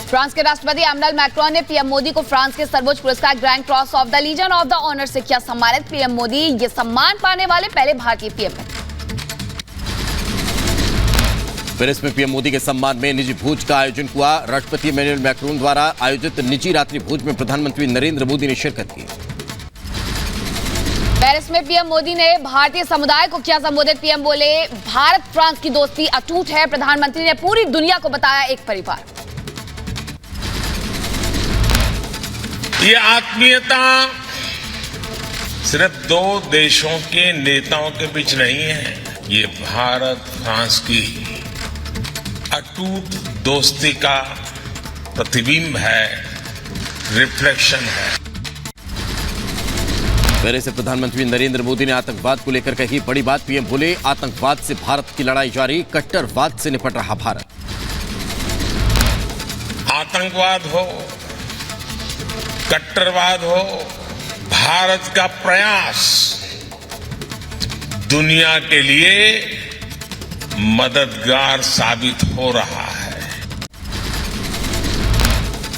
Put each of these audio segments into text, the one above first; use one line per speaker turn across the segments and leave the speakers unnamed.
France के राष्ट्रपति Emmanuel Macron ने पीएम मोदी को फ्रांस के सर्वोच्च पुरस्कार grand cross of the legion of the honour से किया सम्मानित। पीएम मोदी ये सम्मान पाने वाले पहले भारतीय पीएम हैं।
पेरिस में पीएम मोदी के सम्मान में निजी भोज का आयोजन हुआ। राष्ट्रपति एमैनुअल मैक्रोन द्वारा आयोजित निजी रात्रि भोज में प्रधानमंत्री नरेंद्र मोदी ने शिरकत की।
पेरिस में पीएम मोदी ने भारतीय समुदाय को किया संबोधित। पीएम बोले, भारत फ्रांस की दोस्ती अटूट है। प्रधानमंत्री ने पूरी दुनिया को बताया एक परिवार।
ये आत्मीयता सिर्फ दो देशों के नेताओं के बीच नहीं है, ये भारत फ्रांस की अटूट दोस्ती का प्रतिबिंब है, रिफ्लेक्शन है।
पेरिस से प्रधानमंत्री नरेंद्र मोदी ने आतंकवाद को लेकर कही बड़ी बात। पीएम बोले, आतंकवाद से भारत की लड़ाई जारी, कट्टरवाद से निपट रहा भारत।
आतंकवाद हो, कट्टरवाद हो, भारत का प्रयास दुनिया के लिए मददगार साबित हो रहा है।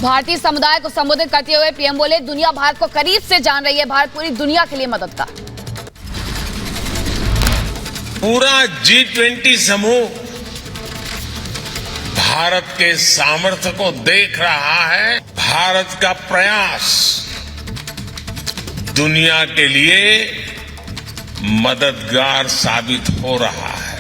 भारतीय समुदाय को संबोधित करते हुए पीएम बोले, दुनिया भारत को करीब से जान रही है, भारत पूरी दुनिया के लिए मददगार।
पूरा G20 समूह भारत के सामर्थ्य को देख रहा है। भारत का प्रयास दुनिया के लिए मददगार साबित हो रहा है।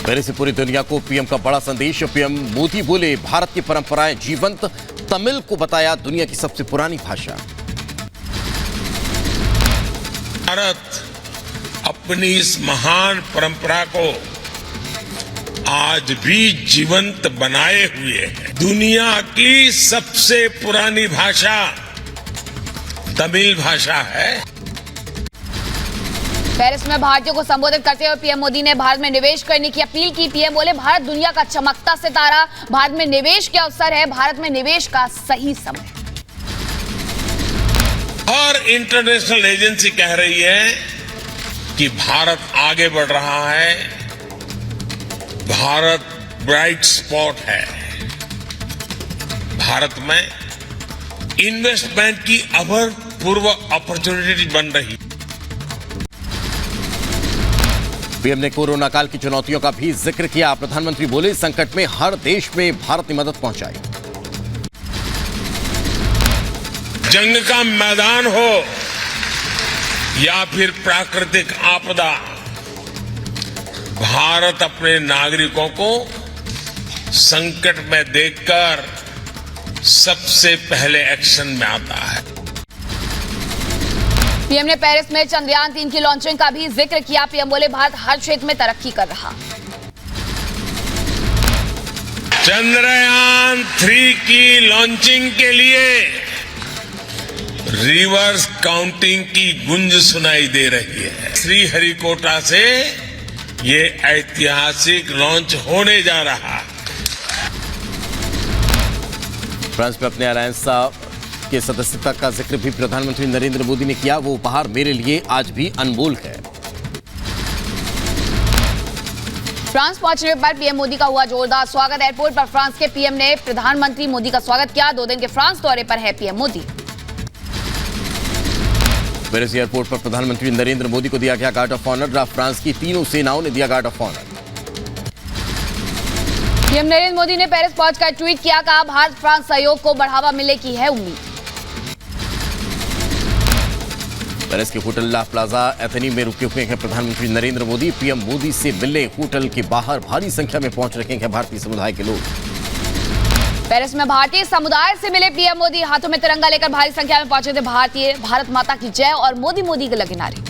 पेरिस से पूरी दुनिया को पीएम का बड़ा संदेश। पीएम मोदी बोले, भारत की परंपराएं जीवंत, तमिल को बताया दुनिया की सबसे पुरानी भाषा।
भारत अपनी इस महान परंपरा को आज भी जीवंत बनाए हुए है। दुनिया की सबसे पुरानी भाषा तमिल भाषा है।
पेरिस में भारतीयों को संबोधित करते हुए पीएम मोदी ने भारत में निवेश करने की अपील की। पीएम बोले, भारत दुनिया का चमकता सितारा, भारत में निवेश के अवसर है, भारत में निवेश का सही समय।
और इंटरनेशनल एजेंसी कह रही है कि भारत आगे बढ़ रहा है, भारत ब्राइट स्पॉट है। भारत में इन्वेस्टमेंट की अभूतपूर्व अपॉर्चुनिटी बन रही।
पीएम ने कोरोना काल की चुनौतियों का भी जिक्र किया। प्रधानमंत्री बोले, संकट में हर देश में भारत ने मदद पहुंचाई।
जंग का मैदान हो या फिर प्राकृतिक आपदा, भारत अपने नागरिकों को संकट में देखकर सबसे पहले एक्शन में आता है।
पीएम ने पेरिस में चंद्रयान 3 की लॉन्चिंग का भी जिक्र किया। पीएम बोले, भारत हर क्षेत्र में तरक्की कर रहा।
चंद्रयान 3 की लॉन्चिंग के लिए रिवर्स काउंटिंग की गूंज सुनाई दे रही है। श्रीहरिकोटा से ये ऐतिहासिक लॉन्च होने जा रहा है।
फ्रांस में अपने अलायंस के सदस्यता का जिक्र भी प्रधानमंत्री नरेंद्र मोदी ने किया। वो उपहार मेरे लिए आज भी अनमोल है।
फ्रांस पहुंचने पर पीएम मोदी का हुआ जोरदार स्वागत। एयरपोर्ट पर फ्रांस के पीएम ने प्रधानमंत्री मोदी का स्वागत किया। 2 दिन के फ्रांस दौरे पर है पीएम मोदी।
पेरिस एयरपोर्ट पर प्रधानमंत्री नरेंद्र मोदी को दिया गया गार्ड ऑफ ऑनर। फ्रांस की तीनों सेनाओं ने दिया guard of honour.
PM Narendra Modi ने पेरिस पहुंचकर ट्वीट किया, कहा, भारत फ्रांस सहयोग को बढ़ावा मिलने की है उम्मीद।
पेरिस के होटल ला प्लाजा एथेनी में रुके हुए हैं प्रधानमंत्री नरेंद्र मोदी। पीएम मोदी से मिलने होटल के बाहर भारी संख्या में पहुंच रहे हैं भारतीय समुदाय के लोग।
पेरिस में भारतीय समुदाय से मिले पीएम मोदी। हाथों में तिरंगा लेकर भारी संख्या में पहुंचे थे भारतीय। भारत माता की जय और मोदी मोदी के लगे नारे।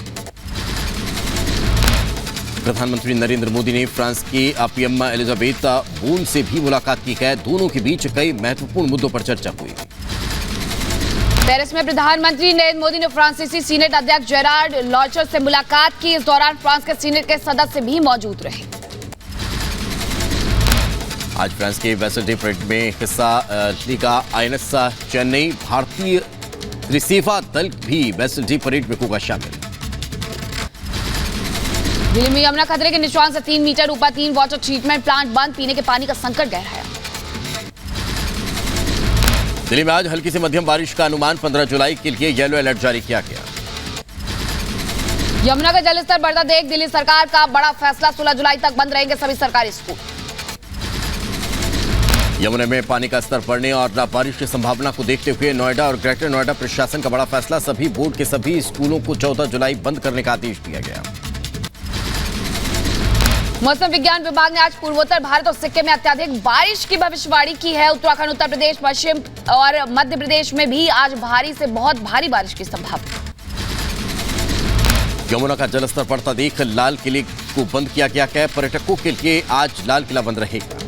प्रधानमंत्री नरेंद्र मोदी ने फ्रांस की पीएम एलिजाबेथ बोन से भी मुलाकात की है। दोनों के बीच कई महत्वपूर्ण मुद्दों पर चर्चा हुई।
पेरिस में प्रधानमंत्री नरेंद्र मोदी ने फ्रांसीसी सीनेट अध्यक्ष जेरार्ड लॉर्चर से मुलाकात की। इस दौरान फ्रांस के सीनेट के सदस्य भी मौजूद रहे।
आज फ्रांस के वेसल डे परेड में हिस्सा लेगा आईएनएस चेन्नई। भारतीय त्रिसेवा दल भी वेसल डे परेड में होगा शामिल।
दिल्ली में यमुना खतरे के निशान से 3 मीटर ऊपर 3 वाटर ट्रीटमेंट प्लांट बंद, पीने के पानी का संकट गहराया।
दिल्ली में आज हल्की से मध्यम बारिश का अनुमान, 15 जुलाई के लिए येलो अलर्ट जारी किया गया।
यमुना का जलस्तर बढ़ता देख दिल्ली सरकार का बड़ा फैसला, 16 जुलाई तक बंद रहेंगे सभी सरकारी स्कूल।
यमुना में पानी का स्तर बढ़ने और बारिश की संभावना को देखते हुए नोएडा और ग्रेटर नोएडा प्रशासन का बड़ा फैसला, सभी बोर्ड के सभी स्कूलों को 14 जुलाई बंद करने का आदेश दिया गया।
मौसम विज्ञान विभाग ने आज पूर्वोत्तर भारत और सिक्किम में अत्यधिक बारिश की भविष्यवाणी की है। उत्तराखंड, उत्तर प्रदेश, पश्चिम और मध्य प्रदेश में भी आज भारी से बहुत भारी बारिश की संभावना।
यमुना का जलस्तर बढ़ता देख लाल किले को बंद किया गया है। पर्यटकों के लिए आज लाल किला बंद रहेगा।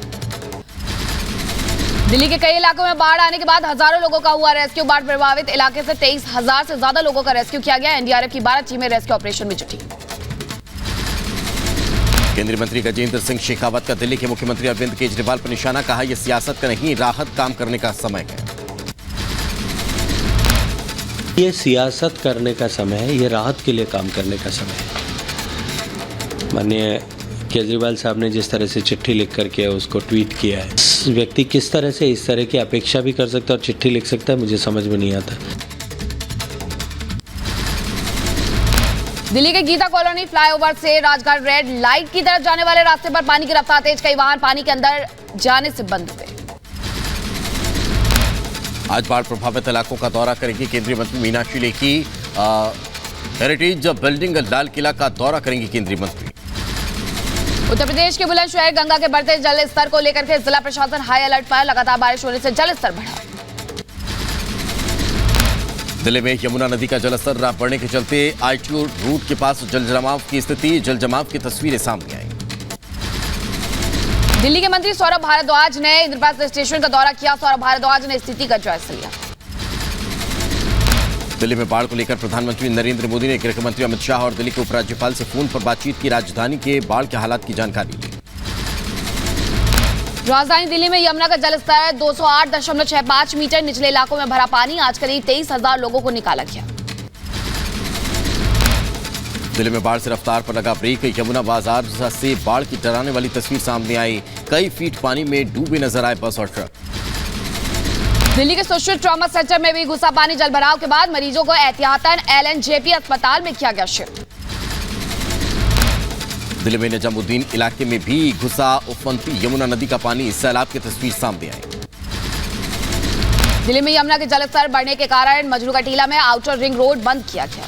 दिल्ली के कई इलाकों में बाढ़ आने के बाद हजारों लोगों का हुआ रेस्क्यू। बाढ़ प्रभावित इलाके से 23,000 से ज्यादा लोगों का रेस्क्यू किया गया। एनडीआरएफ की 12 टीमें रेस्क्यू ऑपरेशन में जुटी।
केंद्रीय मंत्री गजेंद्र सिंह शेखावत का दिल्ली के मुख्यमंत्री अरविंद केजरीवाल पर निशाना, कहा यह सियासत का नहीं, राहत काम करने का समय है।
ये सियासत करने का समय है, ये राहत के लिए काम करने का समय है। माननीय केजरीवाल साहब ने जिस तरह से चिट्ठी लिख करके उसको ट्वीट किया है, व्यक्ति किस तरह से इस तरह की अपेक्षा भी कर सकता है और चिट्ठी लिख सकता है, मुझे समझ में नहीं आता।
दिल्ली के गीता कॉलोनी फ्लाईओवर से राजघाट रेड लाइट की तरफ जाने वाले रास्ते पर पानी की रफ्तार तेज, कई वाहन पानी के अंदर जाने से बंद हुए।
आज बाढ़ प्रभावित इलाकों का दौरा करेंगी केंद्रीय मंत्री मीनाक्षी लेखी। हेरिटेज बिल्डिंग लाल किला का दौरा करेंगी केंद्रीय मंत्री।
उत्तर प्रदेश के बुलंदशहर गंगा के बढ़ते जल स्तर को लेकर के जिला प्रशासन हाई अलर्ट पर, लगातार बारिश होने से जल स्तर बढ़ा।
दिल्ली में यमुना नदी का जलस्तर बढ़ने के चलते आईटीओ रूट के पास जल जमाव की स्थिति, जल जमाव की तस्वीरें सामने आई।
दिल्ली के मंत्री सौरभ भारद्वाज ने इंद्रपाल स्टेशन का दौरा किया। सौरभ भारद्वाज ने स्थिति का जायजा लिया।
दिल्ली में बाढ़ को लेकर प्रधानमंत्री नरेंद्र मोदी ने गृह मंत्री अमित शाह और दिल्ली के उपराज्यपाल से फोन पर बातचीत की, राजधानी के बाढ़ के हालात की जानकारी ली।
राजधानी दिल्ली में यमुना का जलस्तर 208.65 मीटर, निचले इलाकों में भरा पानी। आज करीब 23,000 लोगों को निकाला गया।
दिल्ली में बाढ़ से रफ्तार पर लगा ब्रेक, यमुना बाजार से बाढ़ की डराने वाली तस्वीर सामने आई। कई फीट पानी में डूबे नजर आए बस और ट्रक।
दिल्ली के सोशल ट्रॉमा सेंटर में भी घुसा पानी। जलभराव के बाद मरीजों को एहतियातन एलएनजेपी अस्पताल में किया गया शिफ्ट।
दिल्ली में निजामुद्दीन इलाके में भी घुसा उफनती यमुना नदी का पानी, सैलाब की तस्वीर सामने आई।
दिल्ली में यमुना के जलस्तर बढ़ने के कारण मजनू का टीला में आउटर रिंग रोड बंद किया गया।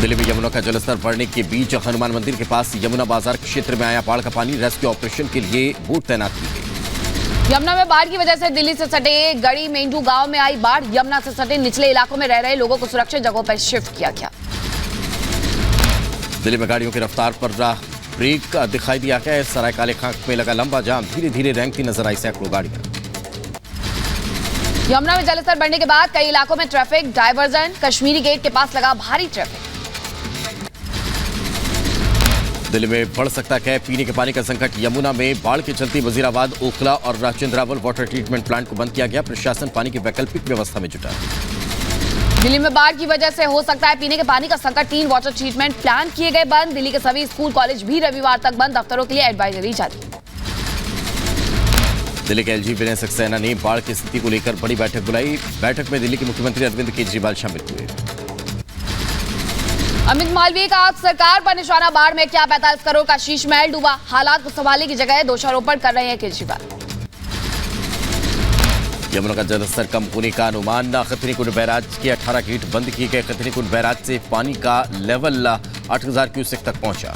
दिल्ली में यमुना का जलस्तर बढ़ने के बीच हनुमान मंदिर के पास यमुना बाजार क्षेत्र में आया बाढ़ का पानी, रेस्क्यू ऑपरेशन के लिए बोट तैनात की गई।
यमुना में बाढ़ की वजह से दिल्ली से सटे गड़ी मेंढू गांव में आई बाढ़। यमुना से सटे निचले इलाकों में रह रहे लोगों को सुरक्षित जगहों पर शिफ्ट किया गया।
दिल्ली में गाड़ियों की रफ्तार पर ब्रेक दिखाई दिया गया। सराय काले खां में लगा लंबा जाम, धीरे धीरे रेंगती नजर आई सैकड़ों गाड़ियां।
यमुना में जलस्तर बढ़ने के बाद कई इलाकों में ट्रैफिक डायवर्जन, कश्मीरी गेट के पास लगा भारी ट्रैफिक।
दिल्ली में बढ़ सकता है पीने के पानी का संकट। यमुना में बाढ़ के चलते वजीराबाद, ओखला और राजेंद्रावल वाटर ट्रीटमेंट प्लांट को बंद किया गया। प्रशासन पानी की वैकल्पिक व्यवस्था में जुटा।
दिल्ली में बाढ़ की वजह से हो सकता है पीने के पानी का संकट। 3 वाटर ट्रीटमेंट प्लांट किए गए बंद। दिल्ली के सभी स्कूल कॉलेज भी रविवार तक बंद। दफ्तरों के लिए एडवाइजरी जारी।
दिल्ली के एलजी विनय सक्सेना ने बाढ़ की स्थिति को लेकर बड़ी बैठक बुलाई। बैठक में दिल्ली के मुख्यमंत्री अरविंद केजरीवाल शामिल हुए।
अमित मालवीय का आज सरकार पर निशाना। बाढ़ में क्या 45 करोड़ का शीश महल डूबा। हालात को संभालने की जगह दोषारोपण कर रहे हैं केजरीवाल।
यमुना का जलस्तर कम होने का अनुमान। खतनीकुंड बैराज के 18 गेट बंद किए गए। खतनीकुंड बैराज से पानी का लेवल 8,000 क्यूसेक तक पहुंचा।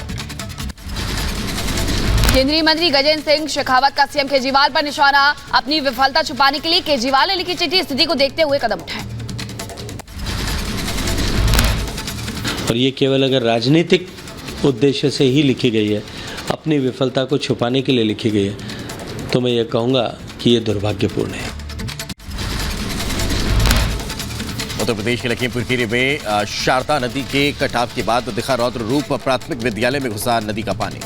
केंद्रीय मंत्री गजेंद्र सिंह शेखावत का सीएम केजरीवाल पर निशाना। अपनी विफलता छुपाने के लिए केजरीवाल ने लिखी चिट्ठी, स्थिति को देखते हुए कदम उठाए।
और ये केवल अगर राजनीतिक उद्देश्य से ही लिखी गई है, अपनी विफलता को छुपाने के लिए लिखी गई है, तो मैं ये कहूँगा कि ये दुर्भाग्यपूर्ण है।
उत्तर प्रदेश के लखीमपुर खीरी में शारदा नदी के कटाव के बाद दिखा रौद्र रूप। प्राथमिक विद्यालय में घुसा नदी का पानी।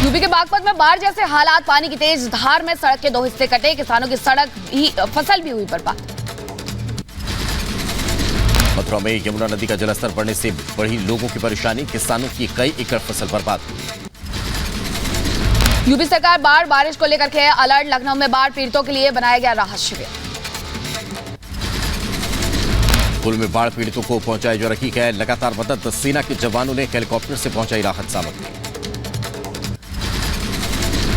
यूपी के बागपत में बाढ़ जैसे हालात। पानी की तेज धार में सड़क के 2 हिस्से कटे। किसानों की फसल भी हुई बर्बाद।
मध्य ब्रह्मपुत्र में यमुना नदी का जलस्तर बढ़ने से बढ़ी लोगों की परेशानी, किसानों की कई एकड़ फसल बर्बाद हुई।
यूपी सरकार बाढ़ बारिश को लेकर के अलर्ट। लखनऊ में बाढ़ पीड़ितों के लिए बनाया गया राहत शिविर।
पुल में बाढ़ पीड़ितों को पहुंचाई जा रही है लगातार मदद। सेना के जवानों ने हेलीकॉप्टर से पहुंचाई राहत सामग्री।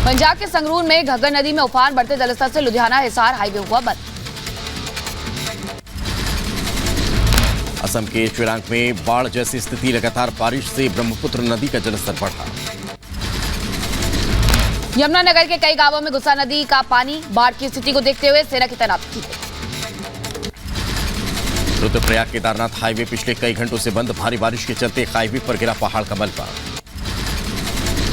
पंजाब के संगरूर में घग्गर नदी में उफान, बढ़ते जलस्तर से लुधियाना हिसार हाईवे हुआ बंद।
असम के चिरांग में बाढ़ जैसी स्थिति, लगातार बारिश से ब्रह्मपुत्र नदी का जलस्तर बढ़ा।
यमुनानगर के कई गांवों में घुसा नदी का पानी, बाढ़ की स्थिति को देखते हुए सेना की तैनाती की गई।
रुद्रप्रयाग केदारनाथ हाईवे पिछले कई घंटों से बंद, भारी बारिश के चलते हाईवे पर गिरा पहाड़ का मलबा।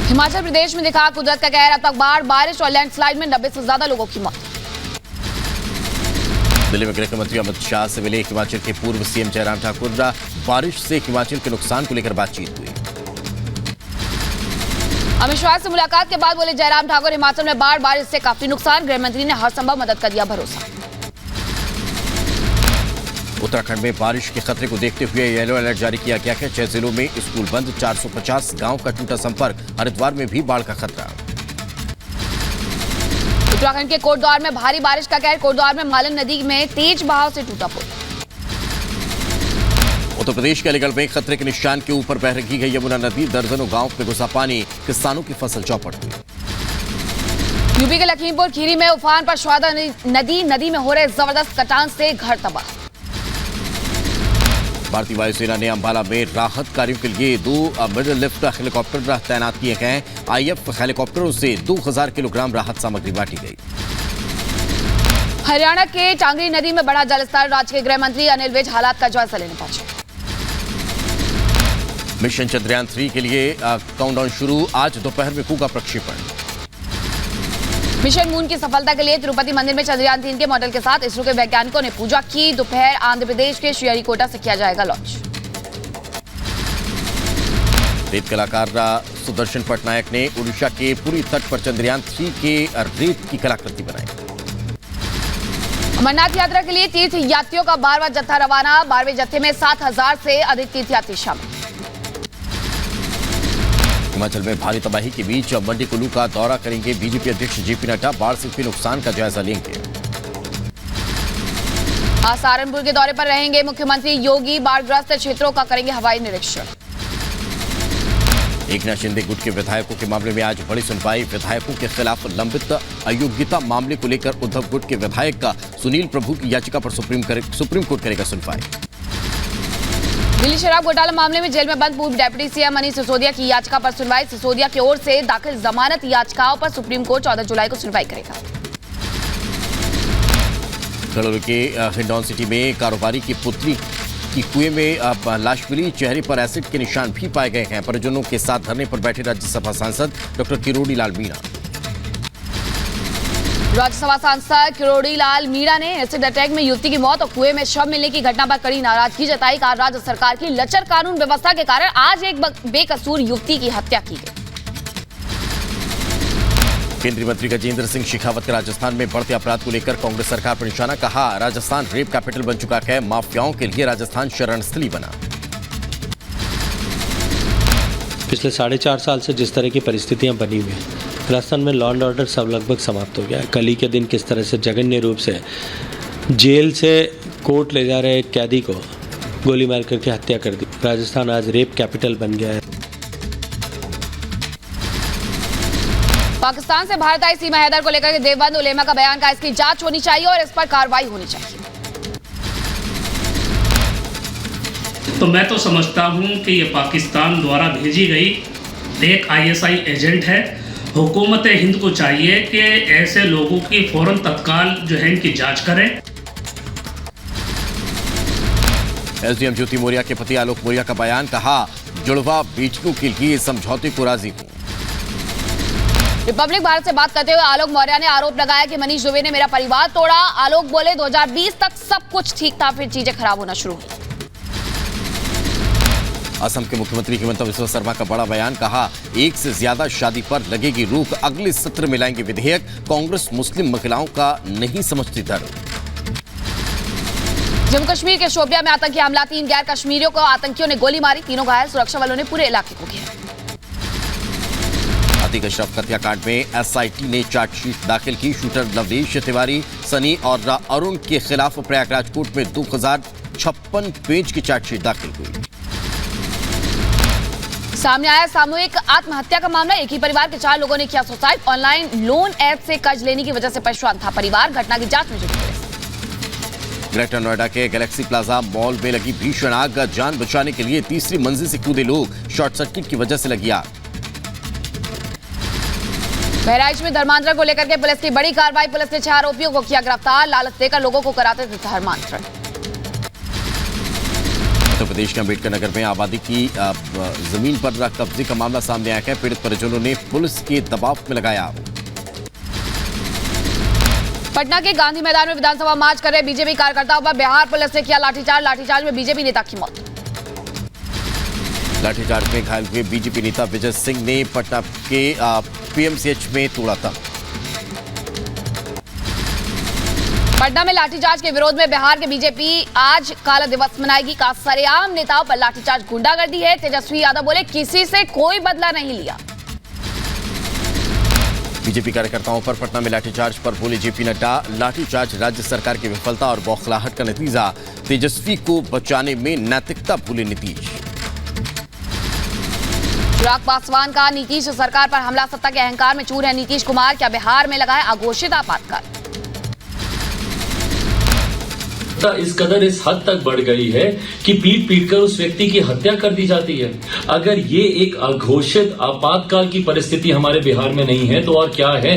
हिमाचल प्रदेश में दिखा कुदरत का कहर, अब तक बाढ़ बारिश और लैंडस्लाइड में 90 से ज्यादा लोगों की मौत।
दिल्ली में गृह मंत्री अमित शाह से मिले हिमाचल के पूर्व सीएम जयराम ठाकुर। बारिश से हिमाचल के नुकसान को लेकर बातचीत हुई।
अमित शाह से मुलाकात के बाद बोले जयराम ठाकुर, हिमाचल में बाढ़ बारिश से काफी नुकसान, गृह मंत्री ने हर संभव मदद का दिया भरोसा।
उत्तराखंड में बारिश के खतरे को देखते हुए येलो अलर्ट जारी किया गया है। 6 जिलों में स्कूल बंद, 450 गांव का टूटा संपर्क। हरिद्वार में भी बाढ़ का खतरा।
उत्तराखंड के कोटद्वार में भारी बारिश का कहर, कोटद्वार में मालन नदी में तेज बहाव से टूटा पुल।
उत्तर प्रदेश के अलीगढ़ में खतरे के निशान के ऊपर बह रही है यमुना नदी, दर्जनों गांव में घुसा पानी, किसानों की फसल चौपट हुई।
यूपी के लखीमपुर खीरी में उफान पर श्वादा नदी में हो रहे जबरदस्त कटान से घर तबाह।
भारतीय वायुसेना ने अंबाला में राहत कार्यों के लिए 2 मिडल लिफ्ट हेलीकॉप्टर तैनात किए गए। आईएफ हेलीकॉप्टरों से 2000 किलोग्राम राहत सामग्री बांटी गई।
हरियाणा के टांगरी नदी में बढ़ा जलस्तर, राज्य के गृह मंत्री अनिल विज हालात का जायजा लेने पहुंचे।
मिशन चंद्रयान 3 के लिए काउंटडाउन शुरू, आज दोपहर में होगा प्रक्षेपण।
मिशन मून की सफलता के लिए तिरुपति मंदिर में चंद्रयान 3 के मॉडल के साथ इसरो के वैज्ञानिकों ने पूजा की। दोपहर आंध्र प्रदेश के श्रीहरिकोटा से किया जाएगा लॉन्च।
रेत कलाकार सुदर्शन पटनायक ने उड़ीसा के पूरी तट पर चंद्रयान 3 के रेत की कलाकृति बनाई।
अमरनाथ यात्रा के लिए तीर्थ यात्रियों का 12वां जत्था रवाना, 12वें जत्थे में 7000 से अधिक तीर्थयात्री शामिल।
हिमाचल में भारी तबाही के बीच मंडी कुल्लू का दौरा करेंगे बीजेपी अध्यक्ष जेपी नड्डा, बाढ़ से हुए नुकसान का जायजा लेंगे।
आज सहारनपुर के दौरे पर रहेंगे मुख्यमंत्री योगी, बाढ़ग्रस्त क्षेत्रों का करेंगे हवाई निरीक्षण।
एकनाथ शिंदे गुट के विधायकों के मामले में आज बड़ी सुनवाई, विधायकों के खिलाफ लंबित अयोग्यता मामले को लेकर उद्धव गुट के विधायक का सुनील प्रभु की याचिका पर सुप्रीम कोर्ट करेगा सुनवाई।
दिल्ली शराब घोटाला मामले में जेल में बंद पूर्व डिप्टी सीएम मनीष सिसोदिया की याचिका पर सुनवाई। सिसोदिया की ओर से दाखिल जमानत याचिकाओं पर सुप्रीम कोर्ट 14 जुलाई को सुनवाई करेगा।
गड़ोली के हिंडौन सिटी में कारोबारी की पुत्री की कुएं में लाश मिली, चेहरे पर एसिड के निशान भी पाए गए हैं। परिजनों के साथ धरने पर बैठे राज्यसभा सांसद डॉक्टर किरोड़ी लाल मीणा।
राज्यसभा सांसद किरोड़ी लाल मीणा ने एसिड अटैक में युवती की मौत और कुएं में शव मिलने की घटना पर कड़ी नाराजगी जताई। कहा, राज्य सरकार की लचर कानून व्यवस्था के कारण आज एक बेकसूर युवती की हत्या की गई।
केंद्रीय मंत्री गजेंद्र सिंह शेखावत का राजस्थान में बढ़ते अपराध को लेकर कांग्रेस सरकार पर निशाना। कहा, राजस्थान रेप कैपिटल बन चुका है, माफियाओं के लिए राजस्थान शरणस्थली बना।
पिछले 4.5 साल से जिस तरह की परिस्थितियां बनी हुई हैं, राजस्थान में लॉ एंड ऑर्डर सब लगभग समाप्त हो गया है। कल ही के दिन किस तरह से जघन्य रूप से जेल से कोर्ट ले जा रहे एक कैदी को गोली मार करके हत्या कर दी। राजस्थान आज रेप कैपिटल बन गया है।
पाकिस्तान से भारत आई सीमा हैदर को लेकर के देवबंद उलेमा का बयान। का इसकी जांच होनी चाहिए और इस पर कार्रवाई होनी चाहिए।
तो मैं तो समझता हूं कि ये पाकिस्तान द्वारा भेजी गई एक ISI एजेंट है। हुकूमत हिंद को चाहिए कि ऐसे लोगों की फौरन तत्काल जो है इनकी जांच करें।
एसडीएम ज्योति मौर्य के पति आलोक मौर्य का बयान। कहा, जुड़वा बेटियों के लिए समझौते को राजी हूं।
रिपब्लिक भारत से बात करते हुए आलोक मौर्य ने आरोप लगाया कि मनीष दुबे ने मेरा परिवार तोड़ा। आलोक बोले, 2020 तक सब कुछ ठीक था, फिर चीजें खराब होना शुरू हुई।
असम के मुख्यमंत्री हिमंत बिस्वा शर्मा का बड़ा बयान। कहा, एक से ज्यादा शादी पर लगेगी रोक, अगले सत्र में लाएंगे विधेयक। कांग्रेस मुस्लिम महिलाओं का नहीं समझती दर्द।
जम्मू कश्मीर के शोपिया में आतंकी हमला, 3 गैर कश्मीरियों को आतंकियों ने गोली मारी, तीनों घायल, सुरक्षा बलों ने पूरे इलाके को घेरा।
आतिक अशरफ हत्याकांड में एसआईटी ने चार्जशीट दाखिल की। शूटर लवलेश तिवारी, सनी और अरुण के खिलाफ प्रयागराज कोर्ट में 2056 पेज की चार्जशीट दाखिल हुई।
सामने आया सामूहिक आत्महत्या का मामला, एक ही परिवार के 4 लोगों ने किया सुसाइड। ऑनलाइन लोन ऐप से कर्ज लेने की वजह से परेशान था परिवार, घटना की जांच में जुटी पुलिस।
ग्रेटर नोएडा के गैलेक्सी प्लाजा मॉल में लगी भीषण आग, जान बचाने के लिए तीसरी मंजिल से कूदे लोग, शॉर्ट सर्किट की वजह से लगी आग।
बहराइच में धर्मांतरण को लेकर के पुलिस की बड़ी कार्रवाई, पुलिस ने 6 आरोपियों को किया गिरफ्तार, लालच देकर लोगों को कराते थे धर्मांतरण।
उत्तर प्रदेश के अम्बेडकर नगर में आबादी की जमीन पर कब्जे का मामला सामने आया है। पीड़ित परिजनों ने पुलिस के दबाव में लगाया आरोप।
पटना के गांधी मैदान में विधानसभा मार्च कर रहे बीजेपी कार्यकर्ताओं पर बिहार पुलिस ने किया लाठीचार्ज, लाठीचार्ज में बीजेपी नेता की मौत।
लाठीचार्ज में घायल हुए बीजेपी नेता विजय सिंह ने पटना के पीएमसीएच में तोड़ा दम।
पटना में लाठीचार्ज के विरोध में बिहार के बीजेपी आज काला दिवस मनाएगी। का सरेआम नेताओं पर लाठीचार्ज, गुंडागर्दी है। तेजस्वी यादव बोले किसी से कोई बदला नहीं लिया।
बीजेपी कार्यकर्ताओं पर पटना में लाठीचार्ज पर बोले जेपी नड्डा, लाठीचार्ज राज्य सरकार की विफलता और बौखलाहट का नतीजा, तेजस्वी को बचाने में नैतिकता भूले नीतीश।
चिराग पासवान का नीतीश सरकार पर हमला, सत्ता के अहंकार में चूर है नीतीश कुमार, क्या बिहार में लगा है अघोषित आपातकाल।
इस कदर इस हद तक बढ़ गई है कि पीट पीट कर उस व्यक्ति की हत्या कर दी जाती है। अगर ये एक अघोषित आपातकाल की परिस्थिति हमारे बिहार में नहीं है तो और क्या है।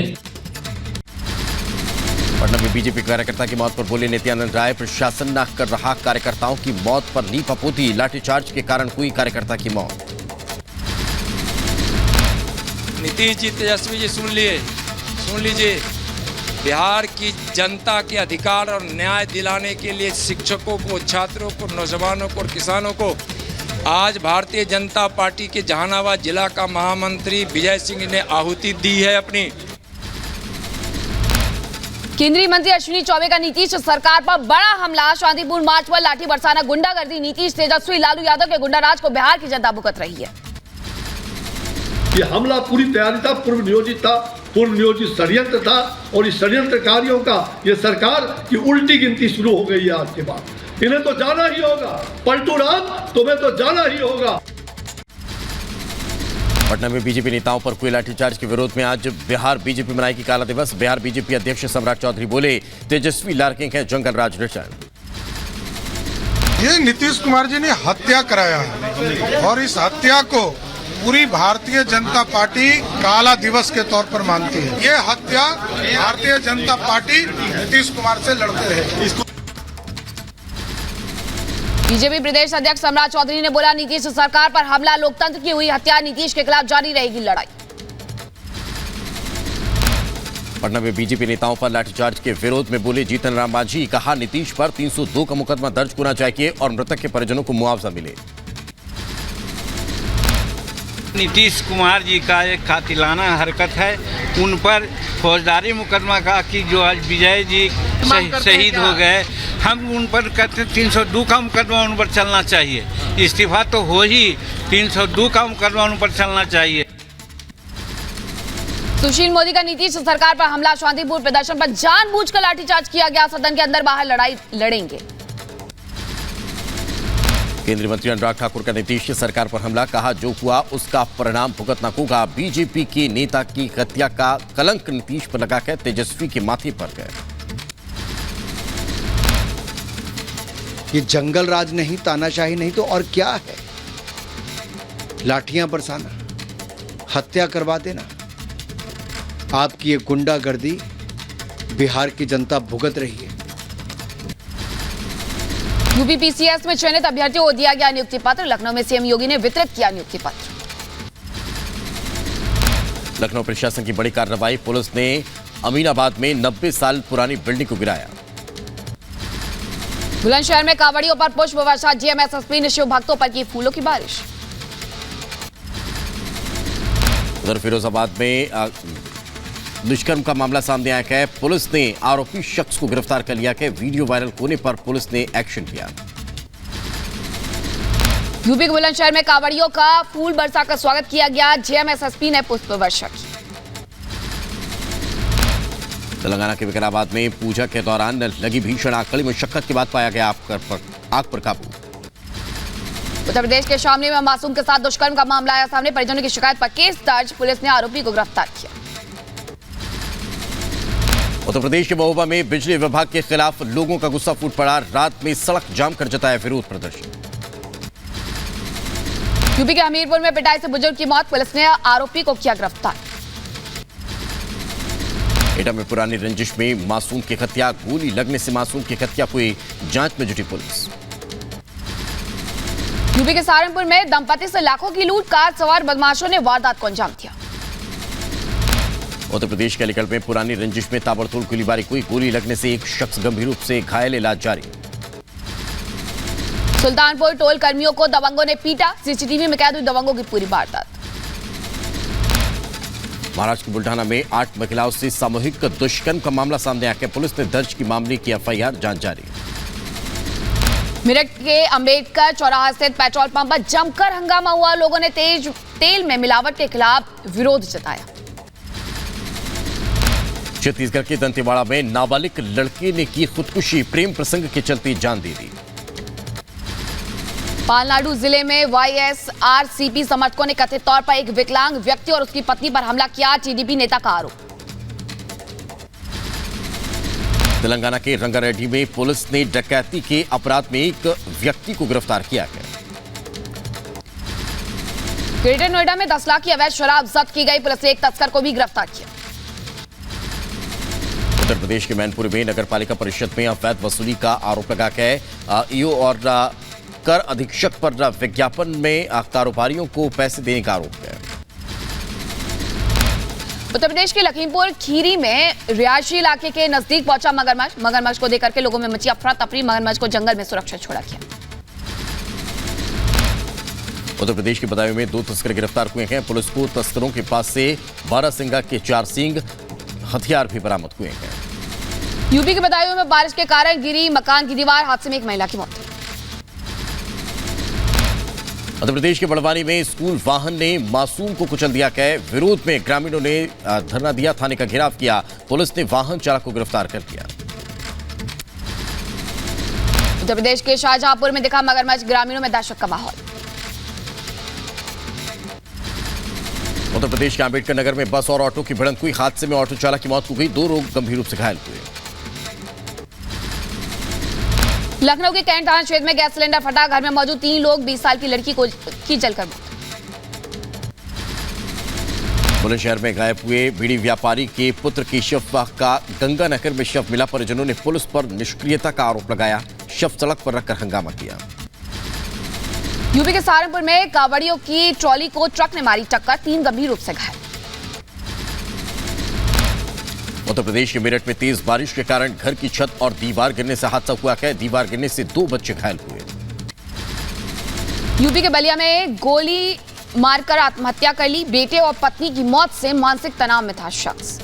पटना में बीजेपी कार्यकर्ता की मौत पर बोले नित्यानंद राय, प्रशासन न कर रहा कार्यकर्ताओं की मौत पर लीप अपोती, लाठीचार्ज के कारण हुई कार्यकर्ता की मौत।
नीतीश जी, तेजस्वी जी सुन लीजिए, बिहार की जनता के अधिकार और न्याय दिलाने के लिए शिक्षकों को, छात्रों को, नौजवानों को और किसानों को आज भारतीय जनता पार्टी के जहानाबाद जिला का महामंत्री विजय सिंह ने आहुति दी है अपनी।
केंद्रीय मंत्री अश्विनी चौबे का नीतीश सरकार पर बड़ा हमला, शांतिपूर्ण मार्च पर लाठी बरसाना, गुंडागर्दी, नीतीश, तेजस्वी, लालू यादव के गुंडाराज को बिहार की जनता भुगत रही है।
ये हमला पूरी तैयारी था, पूर्व नियोजित था, पूर्व नियोजित षड्यंत्र था और इस षड्यंत्रकारियों का ये सरकार की उल्टी गिनती शुरू हो गई है। आज के बाद इन्हें तो जाना ही होगा, पलटू राम तुम्हें तो जाना ही होगा।
पटना में बीजेपी नेताओं पर हुए लाठीचार्ज के विरोध में आज बिहार बीजेपी मनाएगी काला दिवस। बिहार बीजेपी अध्यक्ष सम्राट चौधरी बोले तेजस्वी लार्किंग है जंगल राज रिटर्न।
ये नीतीश कुमार जी ने हत्या कराया है और इस हत्या को पूरी भारतीय जनता पार्टी काला दिवस के तौर पर मानती है। ये हत्या भारतीय जनता पार्टी नीतीश कुमार से लड़ते रहे।
बीजेपी प्रदेश अध्यक्ष सम्राट चौधरी ने बोला नीतीश सरकार पर हमला, लोकतंत्र की हुई हत्या, नीतीश के खिलाफ जारी रहेगी लड़ाई।
पटना में बीजेपी नेताओं पर लाठीचार्ज के विरोध में बोले जीतन राम मांझी, कहा नीतीश पर 302 का मुकदमा दर्ज होना चाहिए और मृतक के परिजनों को मुआवजा मिले।
नीतीश कुमार जी का एक कातिलाना हरकत है, उन पर फौजदारी मुकदमा का कि जो आज विजय जी शहीद हो गए, हम उन पर कहते 302 का मुकदमा उन पर चलना चाहिए। इस्तीफा तो हो ही, 302 का मुकदमा उन पर चलना चाहिए।
सुशील मोदी का नीतीश सरकार पर हमला, शांतिपूर्ण प्रदर्शन पर जानबूझकर लाठीचार्ज किया गया, सदन के अंदर बाहर लड़ाई लड़ेंगे।
केंद्रीय मंत्री अनुराग ठाकुर का नीतीश सरकार पर हमला, कहा जो हुआ उसका परिणाम भुगतना होगा। बीजेपी के नेता की हत्या का कलंक नीतीश पर लगाकर तेजस्वी के माथे पर गए।
ये जंगल राज नहीं, तानाशाही नहीं तो और क्या है। लाठियां बरसाना, हत्या करवा देना, आपकी ये गुंडागर्दी बिहार की जनता भुगत रही है।
यूपीपीसीएस में चयनित अभ्यर्थियों को दिया गया नियुक्ति पत्र, लखनऊ में सीएम योगी ने वितरित किया नियुक्ति पत्र।
लखनऊ प्रशासन की बड़ी कार्रवाई, पुलिस ने अमीनाबाद में 90 साल पुरानी बिल्डिंग को गिराया।
बुलंदशहर में कांवड़ियों पर पुष्प वर्षा, जीएमएसएसपी ने शिव भक्तों पर की फूलों की बारिश।
उधर फिरोजाबाद में दुष्कर्म का मामला सामने आया है। पुलिस ने आरोपी शख्स को गिरफ्तार कर लिया है। वीडियो वायरल होने पर पुलिस ने एक्शन किया।
यूपी के बुलंदशहर में कांवड़ियों का फूल बरसाकर स्वागत किया गया। जेएमएसएसपी ने पुष्प वर्षा की।
तेलंगाना के विकाराबाद में पूजा के दौरान लगी भीषण आग, कड़ी मशक्कत के बाद पाया गया आग पर काबू।
उत्तर प्रदेश के शामली में मासूम के साथ दुष्कर्म का मामला आया सामने। परिजनों की शिकायत पर केस दर्ज, पुलिस ने आरोपी को गिरफ्तार किया।
उत्तर प्रदेश के महोबा में बिजली विभाग के खिलाफ लोगों का गुस्सा फूट पड़ा। रात में सड़क जाम कर जताया विरोध प्रदर्शन।
यूपी के हमीरपुर में पिटाई से बुजुर्ग की मौत, पुलिस ने आरोपी को किया गिरफ्तार।
एटा में पुरानी रंजिश में मासूम की हत्या, गोली लगने से मासूम की हत्या हुई, जांच में जुटी पुलिस।
यूपी के सहारनपुर में दंपति से लाखों की लूट, कार सवार बदमाशों ने वारदात को अंजाम दिया।
उत्तर प्रदेश के अलीगढ़ में पुरानी रंजिश में ताबड़तोड़ गोलीबारी हुई, गोली लगने से एक शख्स गंभीर रूप से घायल, इलाज जारी।
सुल्तानपुर टोल कर्मियों को दबंगों ने पीटा, सीसीटीवी में कैद हुई दबंगों की पूरी वारदात।
महाराष्ट्र के बुल्ढाना में 8 महिलाओं से सामूहिक दुष्कर्म का मामला सामने आया है। पुलिस ने दर्ज की मामले की एफआईआर, जांच जारी।
मेरठ के अंबेडकर चौराहा स्थित पेट्रोल पंप पर जमकर हंगामा हुआ। लोगों ने तेल में मिलावट के खिलाफ विरोध जताया।
छत्तीसगढ़ के दंतेवाड़ा में नाबालिग लड़के ने की खुदकुशी, प्रेम प्रसंग के चलते जान दे दी।
पालनाडु जिले में वाईएसआरसीपी समर्थकों ने कथित तौर पर एक विकलांग व्यक्ति और उसकी पत्नी पर हमला किया, टीडीपी नेता का आरोप।
तेलंगाना के रंगारेड्डी में पुलिस ने डकैती के अपराध में एक व्यक्ति को गिरफ्तार किया है।
ग्रेटर नोएडा में 10 लाख की अवैध शराब जब्त की गई, पुलिस ने एक तस्कर को भी गिरफ्तार किया।
उत्तर प्रदेश के मैनपुरी में नगर पालिका परिषद में अवैध वसूली का आरोप लगा है। ईओ और कर अधीक्षक पर विज्ञापन में कारोबारियों को पैसे देने का आरोप है।
उत्तर प्रदेश के लखीमपुर खीरी में रिहायशी इलाके के नजदीक पहुंचा मगरमच्छ को देकर के लोगों में मची अफरा तफरी, मगरमच्छ को जंगल में सुरक्षित छोड़ा गया।
उत्तर प्रदेश के बदायूं में 2 तस्कर गिरफ्तार हुए हैं। पुलिस को तस्करों के पास से 12 सिंगा के 4 सींग हथियार भी बरामद हुए हैं।
यूपी के बदायूं में बारिश के कारण गिरी मकान की दीवार, हादसे में एक महिला की मौत।
मध्य प्रदेश के बड़वानी में स्कूल वाहन ने मासूम को कुचल दिया है। विरोध में ग्रामीणों ने धरना दिया, थाने का घेराव किया। पुलिस ने वाहन चालक को गिरफ्तार कर लिया।
उत्तर प्रदेश के शाहजहांपुर में दिखा मगरमच्छ, ग्रामीणों में दहशत का माहौल।
उत्तर प्रदेश के अंबेडकर नगर में बस और ऑटो की भिड़ंत हुई, हादसे में ऑटो चालक की मौत हो गई, 2 लोग गंभीर रूप से घायल हुए।
लखनऊ के कैंट थाना क्षेत्र में गैस सिलेंडर फटा, घर में मौजूद 3 लोग, 20 साल की लड़की की जलकर मौत।
बुलंदशहर में गायब हुए बीड़ी व्यापारी के पुत्र की शव का गंगानगर में शव मिला। परिजनों ने पुलिस पर निष्क्रियता का आरोप लगाया, शव सड़क पर रखकर हंगामा किया।
यूपी के सहारनपुर में कांवड़ियों की ट्रॉली को ट्रक ने मारी टक्कर, 3 गंभीर रूप से घायल।
उत्तर प्रदेश के मेरठ में तेज बारिश के कारण घर की छत और दीवार गिरने से हादसा हुआ है। दीवार गिरने से 2 बच्चे घायल हुए।
यूपी के बलिया में गोली मारकर आत्महत्या कर ली, बेटे और पत्नी की मौत से मानसिक तनाव में था शख्स।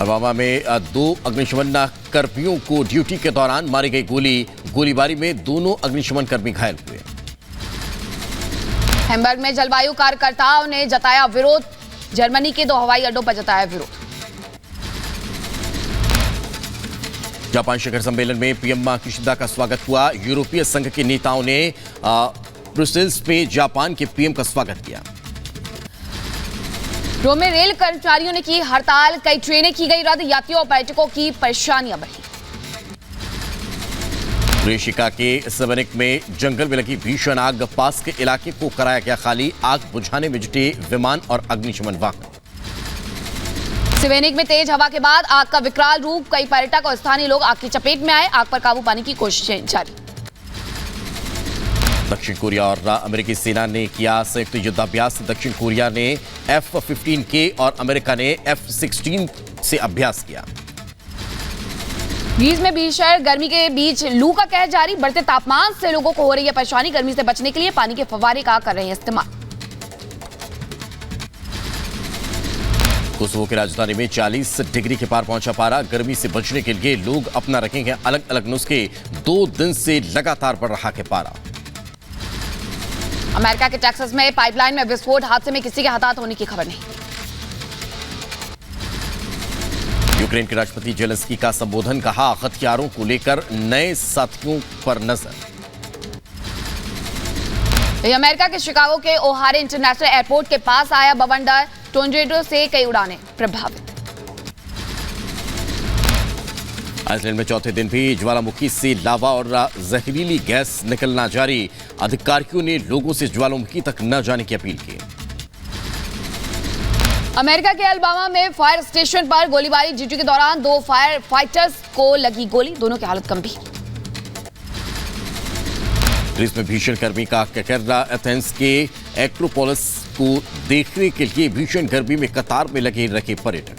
अलवामा में 2 अग्निशमन कर्मियों को ड्यूटी के दौरान मारी गई गोली, गोलीबारी में दोनों अग्निशमन कर्मी घायल हुए।
हैम्बर्ग में जलवायु कार्यकर्ताओं ने जताया विरोध, जर्मनी के 2 हवाई अड्डों पर जताया विरोध।
जापान शिखर सम्मेलन में पीएम किशिदा का स्वागत हुआ। यूरोपीय संघ के नेताओं ने ब्रुसेल्स में जापान के पीएम का स्वागत किया।
रोम में रेल कर्मचारियों ने की हड़ताल, कई ट्रेनें की गई रद्द, यात्रियों और पर्यटकों की परेशानियां बढ़ी।
क्रोएशिया के सेवेनिक में जंगल में लगी भीषण आग, पास के इलाके को कराया गया खाली, आग बुझाने में जुटे विमान और अग्निशमन वाहन।
सेवेनिक में तेज हवा के बाद आग का विकराल रूप, कई पर्यटक और स्थानीय लोग आग की चपेट में आए, आग पर काबू पाने की कोशिशें जारी।
दक्षिण कोरिया और अमेरिकी सेना ने किया संयुक्त युद्धाभ्यास। दक्षिण कोरिया ने F-15K और अमेरिका ने F-16 से अभ्यास किया।
ग्रीस में भीषण गर्मी के बीच लू का कहर जारी, बढ़ते तापमान से लोगों को हो रही है परेशानी। गर्मी से बचने के लिए पानी के फव्वारे का कर रहे हैं इस्तेमाल।
कोसोवो की राजधानी में 40 डिग्री के पार पहुंचा पारा। गर्मी से बचने के लिए लोग अपना रखेंगे अलग अलग नुस्खे। 2 दिन से लगातार बढ़ रहा है पारा।
अमेरिका के टेक्सास में पाइपलाइन में विस्फोट, हादसे में किसी के हताहत होने की खबर नहीं।
यूक्रेन के राष्ट्रपति जेलेंस्की का संबोधन, कहा हथियारों को लेकर नए साथियों पर नजर।
अमेरिका के शिकागो के ओहारे इंटरनेशनल एयरपोर्ट के पास आया बवंडर, टोर्नेडो से कई उड़ानें प्रभावित।
आइसलैंड में चौथे दिन भी ज्वालामुखी से लावा और जहरीली गैस निकलना जारी। अधिकारियों ने लोगों से ज्वालामुखी तक न जाने की अपील की।
अमेरिका के अल्बामा में फायर स्टेशन पर गोलीबारी, ड्यूटी के दौरान 2 फायर फाइटर्स को लगी गोली, दोनों की हालत गंभीर।
ग्रीस में भीषण गर्मी का कहर, एथेंस के एक्रोपोलिस को देखने के लिए भीषण गर्मी में कतार में लगे रखे पर्यटक।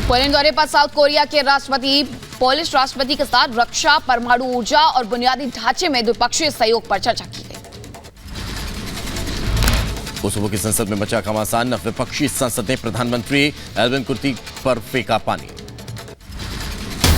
पोलैंड दौरे पर साउथ कोरिया के राष्ट्रपति पोलिश राष्ट्रपति के साथ रक्षा, परमाणु ऊर्जा और बुनियादी ढांचे में द्विपक्षीय सहयोग पर चर्चा की गई।
कोसोवो की संसद में मचा घमासान, विपक्षी सांसद ने प्रधानमंत्री एल्विन कुर्ती पर फेंका पानी।